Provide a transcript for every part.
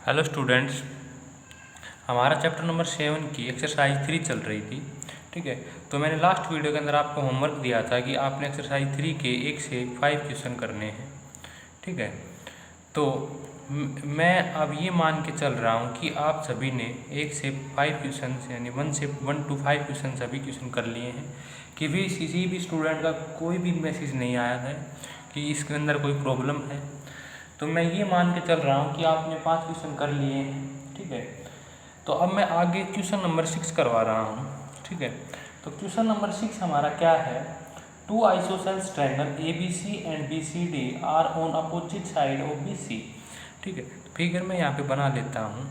Hello students, हमारा chapter number 7 की exercise 3 चल रही थी। ठीक है, तो मैंने लास्ट वीडियो के अंदर आपको होमवर्क दिया था कि आपने एक्सरसाइज 3 के 1 से 5 क्वेश्चन करने हैं। ठीक है, तो मैं अब ये मान के चल रहा हूँ कि आप सभी ने 1 से 5 क्वेश्चन यानी 1 to 5 क्वेश्चन सभी क्वेश्चन कर लिए हैं। कि भी किसी भी स्टूडेंट का कोई भी मैसेज नहीं आया है कि इसके अंदर कोई प्रॉब्लम है। तो मैं ये मान के चल रहा हूँ कि आपने 5 क्वेश्चन कर लिए हैं। ठीक है, तो अब मैं आगे क्वेश्चन नंबर 6 करवा रहा हूँ। ठीक है, तो क्वेश्चन नंबर 6 हमारा क्या है? 2 isosceles triangle ABC and BCD are on opposite side of BC। ठीक है, तो फिगर मैं यहाँ पे बना लेता हूँ।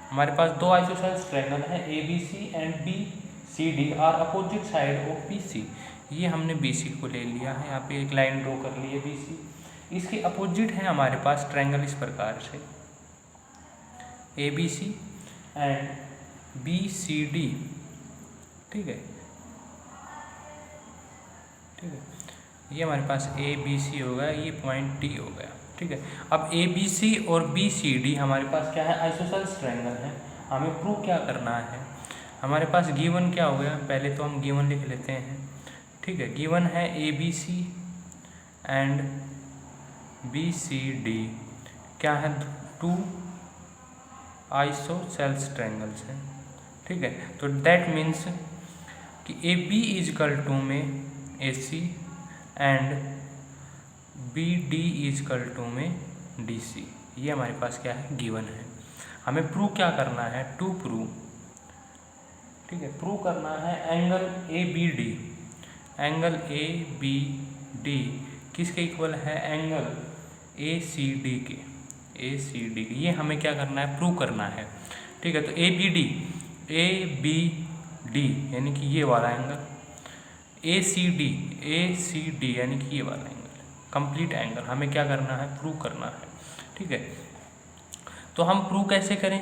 हमारे पास 2 isosceles triangle हैं ABC and BCD are opposite side of BC। ये हमने BC को ले लिया है, यहाँ पे एक लाइन ड्रॉ कर ली है BC। इसके अपोजिट है हमारे पास ट्रायंगल इस प्रकार से ABC एंड BCD। ठीक है, ठीक है, ये हमारे पास ABC हो गया, ये पॉइंट D हो गया। ठीक है, अब ABC और BCD हमारे पास क्या है? आइसोसेलेस ट्रायंगल है। हमें प्रूव क्या करना है? हमारे पास गिवन क्या हो गया? पहले तो हम गिवन लिख लेते हैं। ठीक है, गिवन है ABC एंड BCD क्या है? 2 आइसोसेलेस ट्रायंगल्स हैं। ठीक है, तो दैट मीन्स कि AB इज इक्वल टू में AC and BD is equal to में DC। ये हमारे पास क्या है? गिवन है। हमें प्रूव क्या करना है? टू प्रूव, ठीक है, प्रूव करना है एंगल ABD। एंगल ABD किसके इक्वल है? एंगल ACD के, ACD के। ये हमें क्या करना है? प्रूव करना है। ठीक है, तो ABD यानी कि ये वाला एंगल, ACD यानी कि ये वाला एंगल, कंप्लीट एंगल हमें क्या करना है? प्रूव करना है। ठीक है, तो हम प्रूव कैसे करें?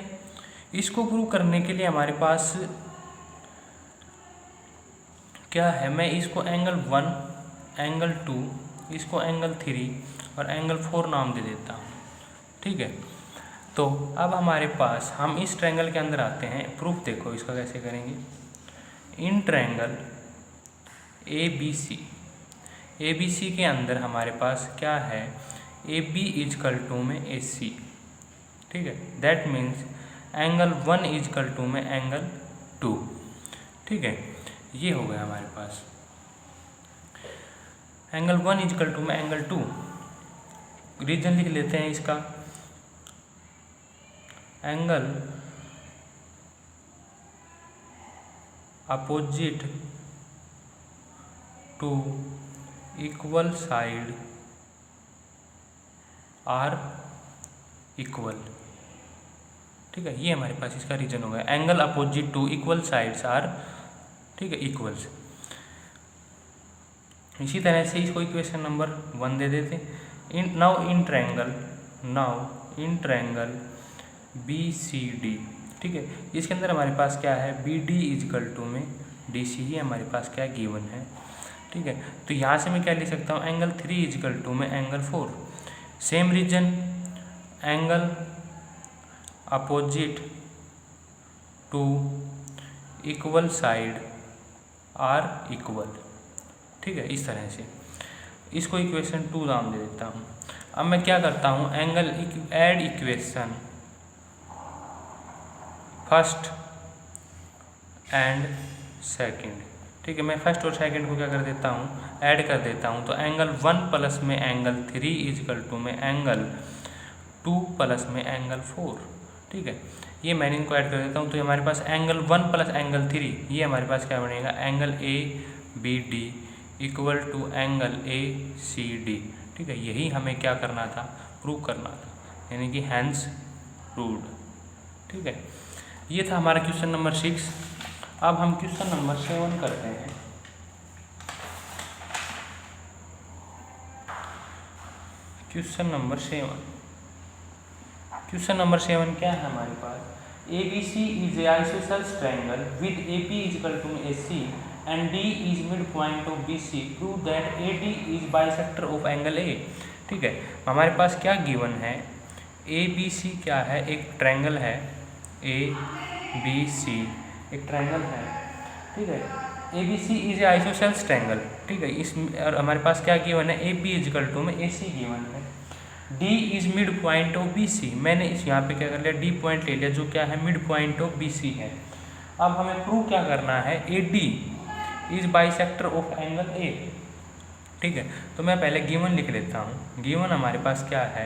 इसको प्रूव करने के लिए हमारे पास क्या है? मैं इसको एंगल 1, एंगल 2, इसको एंगल 3 और एंगल 4 नाम दे देता हूँ। ठीक है, तो अब हमारे पास हम इस ट्रायंगल के अंदर आते हैं। प्रूफ देखो इसका कैसे करेंगे। इन ट्रायंगल ABC के अंदर हमारे पास क्या है? AB इज इक्वल टू में AC। ठीक है, that means angle 1 is equal to में एंगल 2। ठीक है, ये हो गया हमारे पास एंगल 1 इज इक्वल टू में एंगल 2। रीजन लिख लेते हैं इसका। Angle opposite to equal side are equal. ठीक है, ये हमारे पास इसका रीजन हो गया। Angle opposite to equal sides are, ठीक है, इक्वल्स। इसी तरह से इसको इक्वेशन नंबर 1 दे देते। Now in triangle BCD। ठीक है, इसके अंदर हमारे पास क्या है? BD इज इक्वल टू में DC। ये हमारे पास क्या गिवन है। ठीक है, तो यहाँ से मैं क्या लिख सकता हूँ? एंगल 3 इज इक्वल टू में angle 4। Same reason, angle opposite to equal side are equal. ठीक है, इस तरह से इसको इक्वेशन 2 नाम दे देता हूँ। अब मैं क्या करता हूँ? Angle add equation first and second. ठीक है, मैं फर्स्ट और सेकंड को क्या कर देता हूँ? ऐड कर देता हूँ। तो एंगल 1 प्लस में एंगल 3 इज इक्वल टू में एंगल 2 प्लस में एंगल 4। ठीक है, ये मैंने इनको ऐड कर देता हूँ। तो हमारे पास एंगल 1 प्लस एंगल 3, ये हमारे पास क्या बनेगा? Angle ABD equal to angle ACD। ठीक है, यही हमें क्या करना था? प्रूव करना था, यानी कि हैंस प्रूव्ड। ठीक है, ये था हमारा क्वेश्चन नंबर 6। अब हम क्वेश्चन नंबर 7 करते हैं। क्वेश्चन नंबर 7 क्या है हमारे पास? ABC is a isosceles triangle with AP is equal to AC and D is mid point of BC। Prove that AD is bisector of angle A। ठीक है, हमारे पास क्या गिवन है? ए बी सी क्या है, एक ट्रायंगल है, ए बी सी एक ट्रायंगल है, ठीक है। A B C is isosceles triangle, ठीक है। इस और हमारे पास क्या गिवन है, ए बी इजकल टू में ए सी गिवन है। D is mid point of B C, मैंने इस यहाँ पे क्या कर लिया, डी पॉइंट ले लिया जो क्या है, mid point of B C है। अब हमें प्रूव क्या करना है, A D is bisector of angle A, ठीक है। तो मैं पहले गिवन लिख लेता हूँ। गिवन हमारे पास क्या है,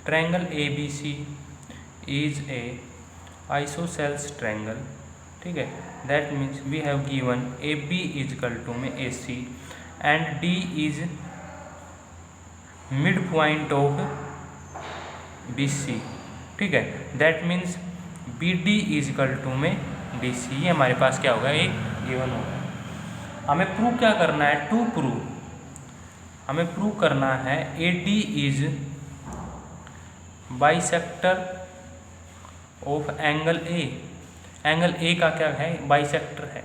triangle A B C is a isosceles triangle, ठीक है। That means we have given A B is equal to में A C and D is mid point of B C, ठीक है। That means B D is equal to में D C, ये हमारे पास क्या होगा, एक गिवन होगा। हमें प्रूव क्या करना है, टू प्रूव, हमें प्रूव करना है A D is bisector of angle A. Angle A का क्या है, बाइसेक्टर है,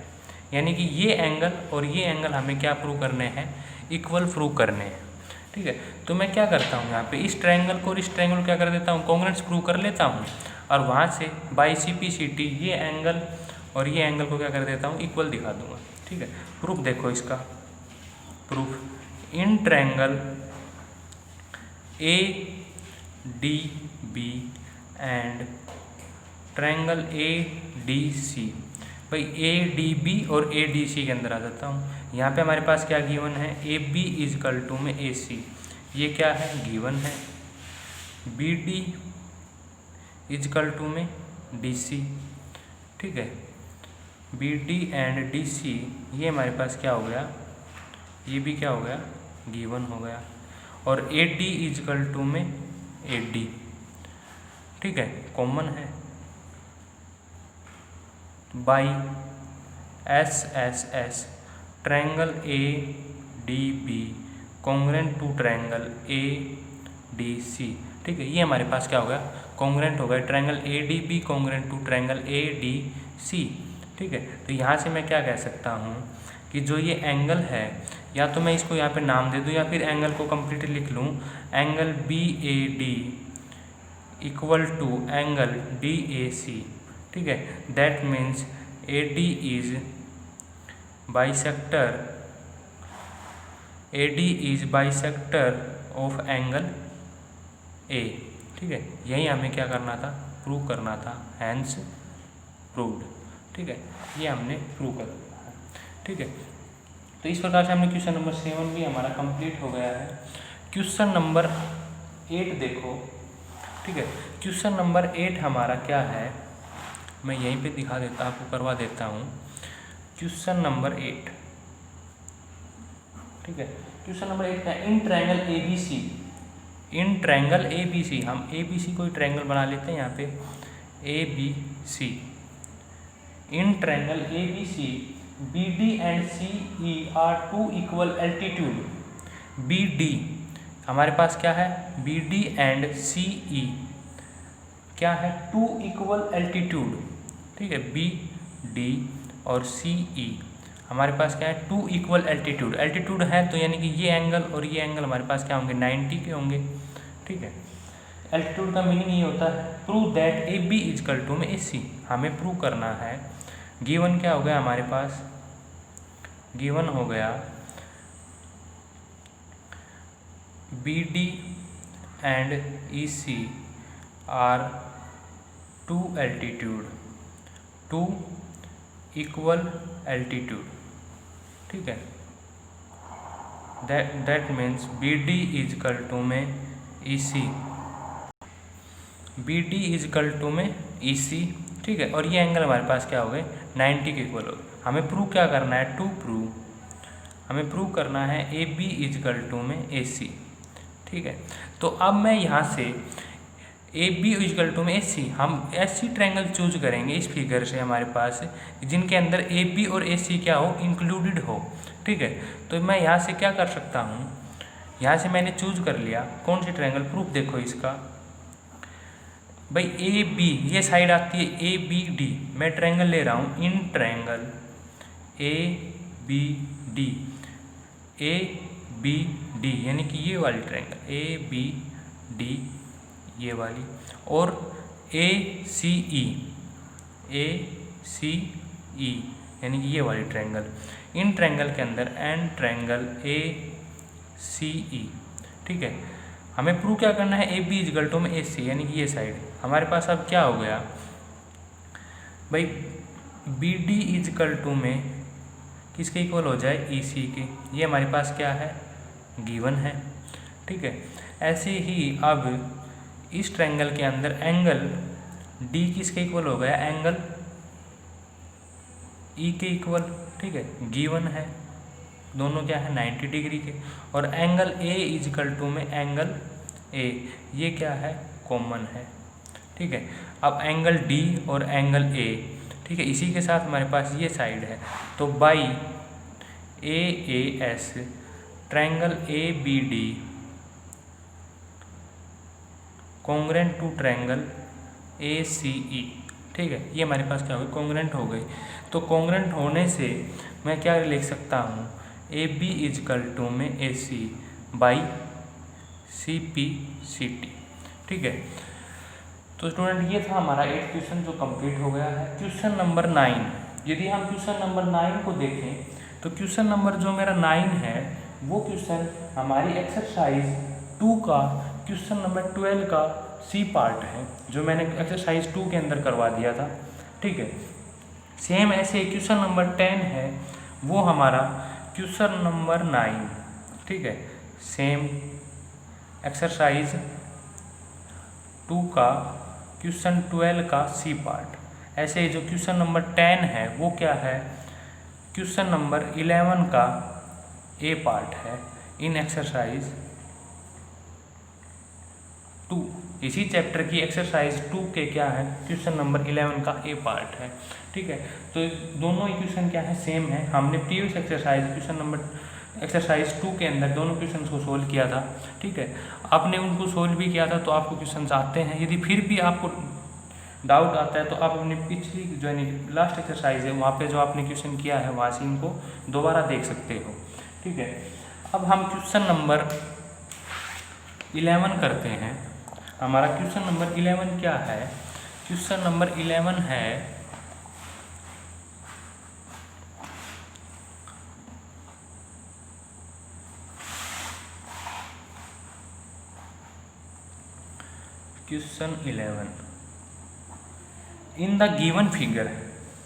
यानी कि ये एंगल और ये एंगल हमें क्या प्रूव करने हैं, इक्वल प्रूव करने हैं, ठीक है। तो मैं क्या करता हूँ यहाँ पे, इस ट्रायंगल को और इस ट्रायंगल को क्या कर देता हूँ, कॉन्ग्रुएंस प्रूव कर लेता हूँ, और वहाँ से by C P C T ये एंगल और ये एंगल को क्या कर देता हूँ, इक्वल दिखा दूंगा, ठीक है। प्रूफ देखो इसका, proof in triangle A D B and triangle A D C, भाई ए डी बी और ए डी सी के अंदर आ जाता हूँ। यहाँ पे हमारे पास क्या गिवन है, ए बी इजकल टू में ए सी, ये क्या है, गिवन है। बी डी इजकल टू में डी सी, ठीक है। B D and D C ये हमारे पास क्या हो गया, ये भी क्या हो गया, गिवन हो गया। और ए डी इजकल टू में ए डी, ठीक है, कॉमन है। By S S S triangle A D B congruent to triangle A D C, ठीक है। ये हमारे पास क्या हो गया, कॉन्ग्रुएंट हो गया, triangle A D B congruent to triangle A D C, ठीक है। तो यहाँ से मैं क्या कह सकता हूँ कि जो ये एंगल है, या तो मैं इसको यहाँ पे नाम दे दूँ या फिर एंगल को कंप्लीटली लिख लूँ, angle B A D equal to angle D A C, ठीक है। That means A D is bisector, A D is bisector of angle A, ठीक है। यही हमें क्या करना था, प्रूव करना था, हैंस प्रूव्ड, ठीक है। ये हमने प्रूव कर दिया है, ठीक है। तो इस प्रकार से हमने क्वेश्चन नंबर 7 भी हमारा कंप्लीट हो गया है। क्वेश्चन नंबर 8 देखो, ठीक है। क्वेश्चन नंबर 8 हमारा क्या है, मैं यहीं पे दिखा देता, आपको करवा देता हूँ। क्वेश्चन नंबर 8, ठीक है। क्वेश्चन नंबर 8 है, in triangle A B C, in triangle A B C, हम ए बी सी कोई ट्रायंगल बना लेते हैं यहाँ पे, A B C, in triangle A B C B D and C E are two equal altitude. B D हमारे पास क्या है, B D and C E क्या है, टू इक्वल एल्टीट्यूड, ठीक है। बी डी और सी ई हमारे पास क्या है, टू इक्वल एल्टीट्यूड, एल्टीट्यूड है तो यानी कि ये एंगल और ये एंगल हमारे पास क्या होंगे, 90 के होंगे, ठीक है। एल्टीट्यूड का मीनिंग ये होता है, prove that A B is equal to में ए सी, हमें प्रूव करना है। गिवन क्या हो गया हमारे पास, गिवन हो गया B D and E C are two altitude, two equal altitude, ठीक है। That means B D is equal to में E C, B D is equal to में ई सी, ठीक है। और ये एंगल हमारे पास क्या हो गए, 90 के इक्वल हो। हमें प्रूव क्या करना है, टू प्रूव, हमें प्रूव करना है ए बी इजकल टू में ए सी, ठीक है। तो अब मैं यहाँ से ए बी इजकल टू में ए सी, हम ऐसी ट्रायंगल चूज करेंगे इस फिगर से हमारे पास जिनके अंदर ए बी और ए सी क्या हो, इंक्लूडेड हो, ठीक है। तो मैं यहाँ से क्या कर सकता हूँ, यहाँ से मैंने चूज कर लिया कौन सी ट्रायंगल, प्रूफ देखो इसका, भाई ए बी ये साइड आती है ए बी डी, मैं ट्रायंगल ले रहा हूँ in triangle A B D, A B D यानी कि ये वाली ट्रायंगल ए बी डी ये वाली, और ए सी ई यानी कि ये वाली ट्रायंगल। इन ट्रायंगल के अंदर N triangle A C E, ठीक है। हमें प्रूव क्या करना है, ए बी इजकल टू में ए सी, यानी कि ये साइड हमारे पास अब क्या हो गया भाई, बी डी इजकल टू में किसके इक्वल हो जाए, ई सी के। ये हमारे पास क्या है, गिवन है, ठीक है। ऐसे ही अब इस ट्रायंगल के अंदर एंगल डी किसके इक्वल हो गया, एंगल ई के इक्वल, ठीक है, गिवन है। दोनों क्या है, 90 डिग्री के। और एंगल ए इजकल टू में एंगल ए, ये क्या है, कॉमन है, ठीक है। अब एंगल डी और एंगल ए, ठीक है, इसी के साथ हमारे पास ये साइड है, तो by A S triangle A B D congruent to triangle A C E, ठीक है। ये हमारे पास क्या हो गई, कॉन्ग्रेंट हो गई। तो कॉन्ग्रेंट होने से मैं क्या लिख सकता हूँ, ए बी इजकल टू में A C by C P C T, ठीक है। तो स्टूडेंट ये था हमारा 8 क्वेश्चन जो कंप्लीट हो गया है। क्वेश्चन नंबर 9, यदि हम क्वेश्चन नंबर 9 को देखें तो क्वेश्चन नंबर जो मेरा 9 है वो क्वेश्चन हमारी एक्सरसाइज 2 का क्वेश्चन नंबर 12 का सी पार्ट है, जो मैंने एक्सरसाइज 2 के अंदर करवा दिया था, ठीक है। सेम ऐसे क्वेश्चन नंबर 10 है वो हमारा क्वेश्चन नंबर 9, ठीक है। सेम एक्सरसाइज 2 का क्वेश्चन 12 का सी पार्ट। ऐसे ही जो क्वेश्चन नंबर 10 है वो क्या है, क्वेश्चन नंबर 11 का ए पार्ट है इन एक्सरसाइज 2। इसी चैप्टर की एक्सरसाइज 2 के क्या है, क्वेश्चन नंबर 11 का ए पार्ट है, ठीक है। तो दोनों इक्वेशन क्या है, सेम है। हमने previous exercise question number exercise 2 के अंदर दोनों क्वेश्चन को सोल्व किया था, ठीक है। आपने उनको सोल्व भी किया था, तो आपको क्वेश्चन आते हैं। यदि फिर भी आपको डाउट आता है तो आप अपनी पिछली जो है लास्ट एक्सरसाइज है वहाँ पे जो आपने क्वेश्चन किया है वहाँ से इनको दोबारा देख सकते हो, ठीक है। अब हम क्वेश्चन नंबर 11 करते हैं। हमारा क्वेश्चन नंबर 11 क्या है, क्वेश्चन नंबर 11 है question 11 in the given figure,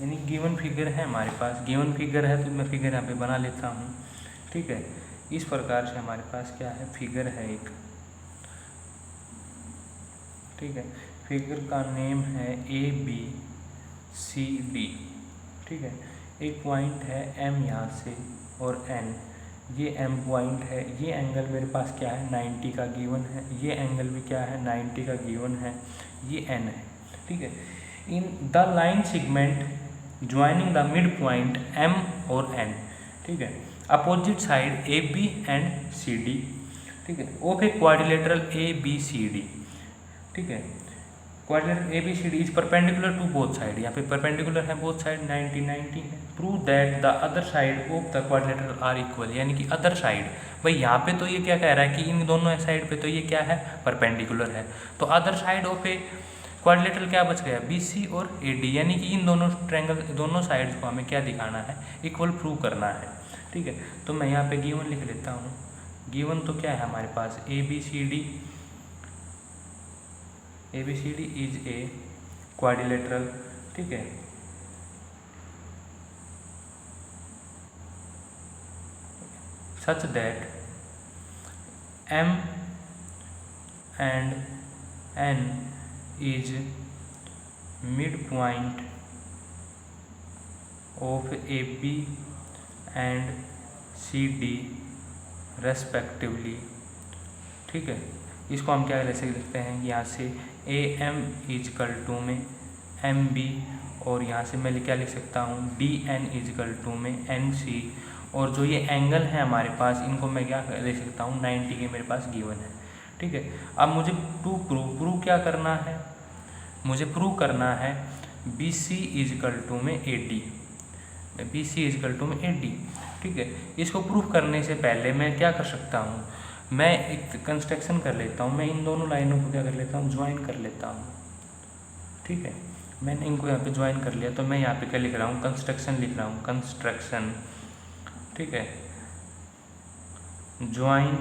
यानी गिवन फिगर है हमारे पास, गिवन फिगर है तो मैं फिगर यहाँ पे बना लेता हूँ, ठीक है। इस प्रकार से हमारे पास क्या है, फिगर है एक, ठीक है। फिगर का नेम है ए बी सी डी, ठीक है। एक पॉइंट है एम यहाँ से और एन, ये एम पॉइंट है। ये एंगल मेरे पास क्या है, 90 का गिवन है। ये एंगल भी क्या है, 90 का गिवन है। ये एन है, ठीक है। In the line segment joining the mid point M और एन, ठीक है, opposite side A B and C D, ठीक है, of a quadrilateral A B C D, ठीक है। Quadrilateral A B C D is perpendicular to both side, यहाँ पे perpendicular है बोथ साइड, 90 90 है। Prove that the other side of the quadrilateral are equal, यानी कि अदर साइड, भाई यहाँ पे तो ये क्या कह रहा है कि इन दोनों साइड पे तो ये क्या है, परपेंडिकुलर है। तो other side of a quadrilateral क्या बच गया, बी सी और ए डी, यानी कि इन दोनों ट्रायंगल दोनों साइड्स को हमें क्या दिखाना है, इक्वल प्रूव करना है, ठीक है। तो मैं यहाँ पे गिवन लिख लेता हूँ। गिवन तो क्या है हमारे पास, A B C D is a quadrilateral, ठीक है। Such that M and N is mid point of A B and C D respectively, ठीक है। इसको हम क्या ऐसे लिखते हैं, यहाँ से ए एम इजकल टू में एम बी, और यहाँ से मैं क्या लिख सकता हूँ, डी एन इजकल टू में एन सी, और जो ये एंगल है हमारे पास इनको मैं क्या लिख सकता हूँ, 90 के मेरे पास गिवन है, ठीक है। अब मुझे प्रूव क्या करना है, मुझे प्रूव करना है बी सी इजकल टू में A D, B C is equal to में ए डी, ठीक है। इसको प्रूव करने से पहले मैं क्या कर सकता हूँ, मैं एक कंस्ट्रक्शन कर लेता हूँ, मैं इन दोनों लाइनों को क्या कर लेता हूँ, ज्वाइन कर लेता हूँ। ठीक है, मैंने इनको यहाँ पे ज्वाइन कर लिया, तो मैं यहाँ पे क्या लिख रहा हूँ, कंस्ट्रक्शन लिख रहा हूँ, कंस्ट्रक्शन। ठीक है, join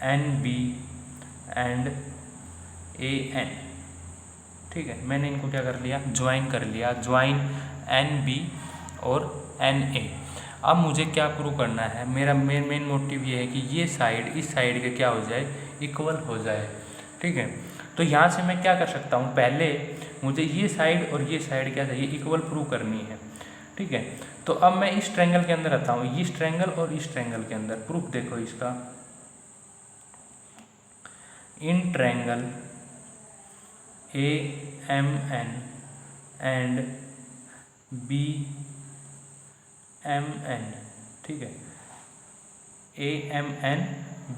N B and A N. ठीक है, मैंने इनको क्या कर लिया, ज्वाइन कर लिया, ज्वाइन एन बी और एन ए। अब मुझे क्या प्रूव करना है, मेरा मेन मोटिव ये है कि ये साइड इस साइड के क्या हो जाए, इक्वल हो जाए। ठीक है, तो यहाँ से मैं क्या कर सकता हूँ, पहले मुझे ये साइड और ये साइड क्या चाहिए, इक्वल प्रूव करनी है। ठीक है, तो अब मैं इस ट्रायंगल के अंदर आता हूँ, इस ट्रायंगल और इस ट्रायंगल के अंदर प्रूफ देखो इसका। In triangle A M N and B M N. ठीक है, A M N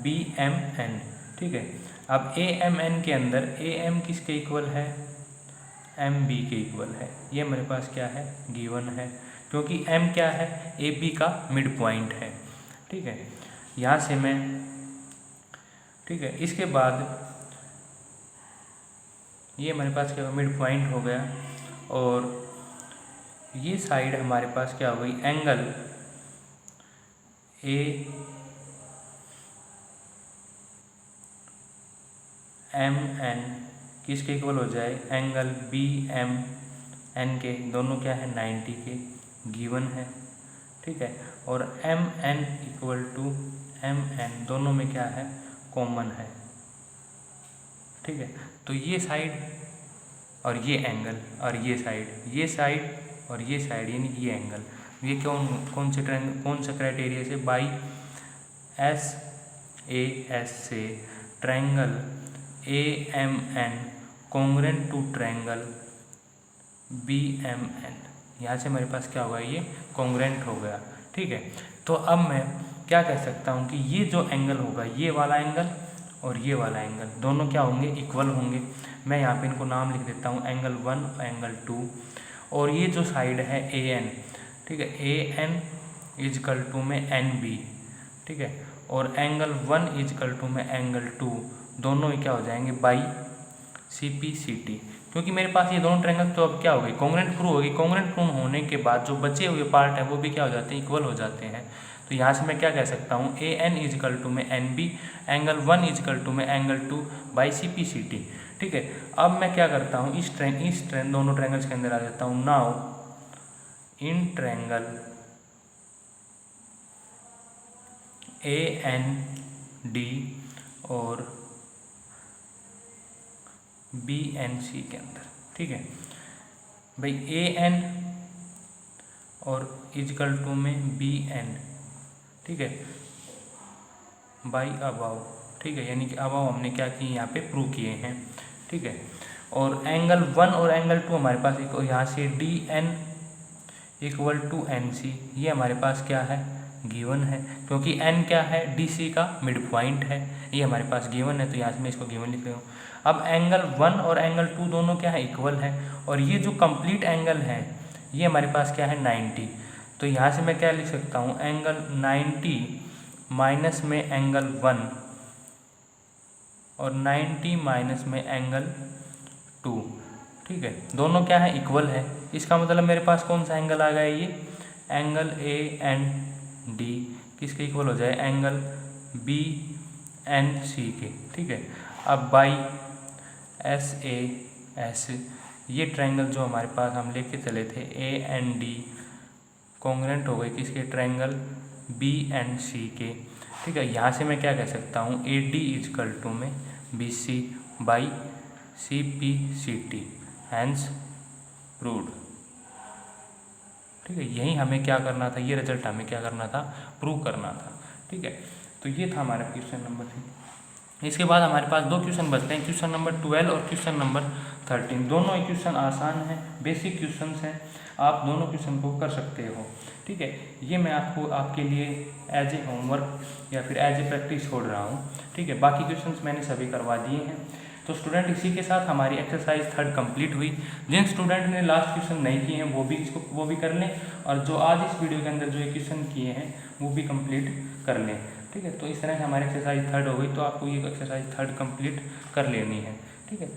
B M N. ठीक है, अब ए एम एन के अंदर ए एम किसके इक्वल है, एम बी के इक्वल है। ये मेरे पास क्या है, गिवन है, क्योंकि एम क्या है, ए बी का मिड पॉइंट है। ठीक है, यहाँ से मैं, ठीक है, इसके बाद ये मेरे पास क्या मिड पॉइंट हो गया, और ये साइड हमारे पास क्या हो गई, एंगल ए एम एन किसके इक्वल हो जाए, एंगल बी एम एन के, दोनों क्या है 90 के, गिवन है। ठीक है, और M N equal to M N, दोनों में क्या है, कॉमन है। ठीक है, तो ये साइड और ये एंगल और ये साइड, ये साइड और ये साइड, यानी ये एंगल, ये कौन से ट्रायंगल, कौन से क्राइटेरिया से, बाई एस ए एस से triangle A M N congruent to triangle B M N. यहाँ से मेरे पास क्या होगा, ये कॉन्ग्रुएंट हो गया। ठीक है, तो अब मैं क्या कह सकता हूँ कि ये जो एंगल होगा, ये वाला एंगल और ये वाला एंगल, दोनों क्या होंगे, इक्वल होंगे। मैं यहाँ पे इनको नाम लिख देता हूँ, एंगल 1 और एंगल 2। और ये जो साइड है ए एन, ठीक है, ए एन इजकल टू में एन बी। ठीक है, और एंगल 1 इजकल टू में एंगल 2, दोनों ही क्या हो जाएंगे, by C P C T. क्योंकि मेरे पास ये दोनों ट्रायंगल तो अब क्या हो गई, कॉन्ग्रुएंट प्रूव होगी। कॉन्ग्रुएंट प्रूव होने के बाद जो बचे हुए पार्ट है वो भी क्या हो जाते हैं, इक्वल हो जाते हैं। तो यहाँ से मैं क्या कह सकता हूँ, ए एन इजकल टू में N B, angle 1 equal to में angle 2 by C P C T. ठीक है, अब मैं क्या करता हूँ, इस दोनों ट्रायंगल्स के अंदर आ जाता हूँ। Now in triangle A N D और बी एन सी के अंदर, ठीक है भाई, ए एन और इजकल टू में बी एन, ठीक है, बाई अबाव। ठीक है, यानी कि अबाव हमने क्या किए, यहाँ पे प्रूव किए हैं। ठीक है, और एंगल 1 और एंगल 2 हमारे पास एक, यहाँ से D N equal to N C, ये हमारे पास क्या है, गिवन है, क्योंकि एन क्या है, डी सी का मिड पॉइंट है, ये हमारे पास गिवन है। तो यहाँ से मैं इसको गिवन लिख रहा हूँ। अब एंगल 1 और एंगल 2 दोनों क्या है, इक्वल है, और ये जो कंप्लीट एंगल है ये हमारे पास क्या है, 90। तो यहाँ से मैं क्या लिख सकता हूँ, एंगल 90 माइनस में एंगल 1 और 90 माइनस में एंगल 2। ठीक है, दोनों क्या है, इक्वल है। इसका मतलब मेरे पास कौन सा एंगल आ गया, ये एंगल ए एन डी किसके इक्वल हो जाए, एंगल बी एन सी के। ठीक है, अब बाई एस ए एस, ये ट्रायंगल जो हमारे पास हम लेके चले थे ए एन डी कॉन्ग्रुएंट हो गए किसके, ट्रायंगल बी एन सी के। ठीक है, यहाँ से मैं क्या कह सकता हूँ, ए डी इजकल टू में B C by C P C T, hence proved. ठीक है, यही हमें क्या करना था, ये रिजल्ट हमें क्या करना था, प्रूव करना था। ठीक है, तो ये था हमारा क्वेश्चन नंबर 3। इसके बाद हमारे पास 2 क्वेश्चन बचते हैं, क्वेश्चन नंबर 12 और क्वेश्चन नंबर 13। दोनों ही क्वेश्चन आसान हैं, बेसिक क्वेश्चन हैं, आप दोनों क्वेश्चन को कर सकते हो। ठीक है, ये मैं आपको आपके लिए एज ए होमवर्क या फिर एज ए प्रैक्टिस छोड़ रहा हूँ। ठीक है, बाकी क्वेश्चन मैंने सभी करवा दिए हैं। तो स्टूडेंट, इसी के साथ हमारी एक्सरसाइज 3 कंप्लीट हुई। जिन स्टूडेंट ने लास्ट क्वेश्चन नहीं किए हैं वो भी कर लें, और जो आज इस वीडियो के अंदर जो क्वेश्चन किए हैं वो भी कंप्लीट कर लें। ठीक है। तो इस तरह से हमारी एक्सरसाइज थर्ड हो गई। तो आपको ये एक्सरसाइज थर्ड कंप्लीट कर लेनी है, ठीक है।